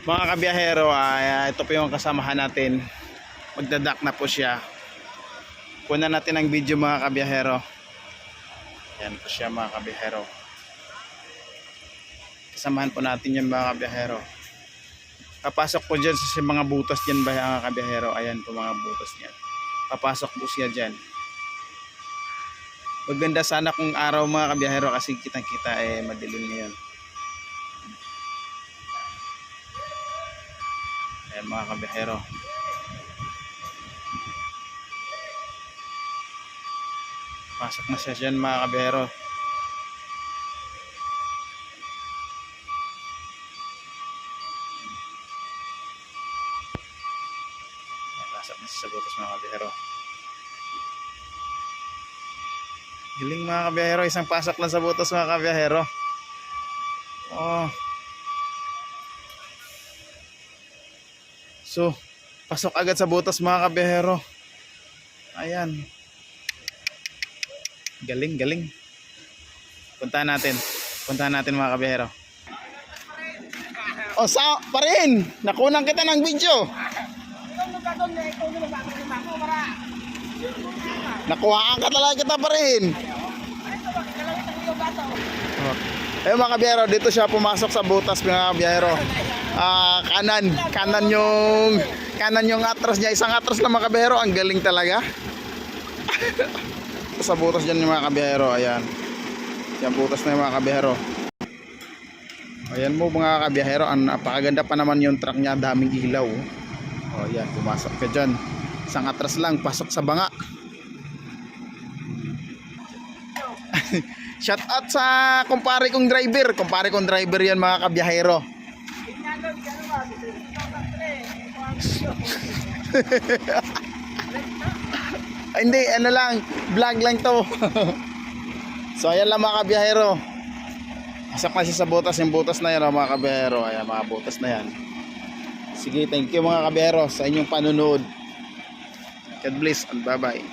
Mga kabiyahero, ito po yung kasamahan natin. Magdadak na po siya. Kunan natin ang video mga kabiyahero. Yan po siya mga kabiyahero. Kasamahan po natin yung mga kabiyahero. Papasok po dyan sa mga butas dyan ba mga kabiyahero. Ayan po mga butas niyan. Papasok po siya dyan. Maganda sana kung araw mga kabiyahero kasi kitang kita madilim ngayon. Ayan mga kabiyahero. Pasok na siya dyan mga kabiyahero. Pasok na siya sa butas mga kabiyahero. Hiling mga kabiyahero, isang pasok lang sa butas mga kabiyahero. Oh. So, pasok agad sa butas mga kabiyahero. Ayan. Galing, galing. Puntahan natin mga kabiyahero. O, pa rin. Nakunan kita ng video. Nakuhaan ka talaga kita pa rin. Mga kabiyahero, dito siya pumasok sa butas mga kabiyahero. Kanan yung atras niya, isang atras lang mga kabiyahero, ang galing talaga. Sa butas dyan yung mga kabiyahero, ayan. Yan butas na yung mga kabiyahero. Ayan mo mga kabiyahero, ang napakaganda pa naman yung truck niya, daming ilaw. O yan, pumasok ka dyan. Isang atras lang, pasok sa banga. Shout out sa kumpare kong driver yan mga kabiyahero. Hindi, ano lang, vlog lang to. So ayan lang mga kabiyahero. Pasok na siya sa butas, yung butas na yan mga kabiyahero. Ayan mga butas na yan. Sige, thank you mga kabiyahero sa inyong panunood. God bless and bye bye.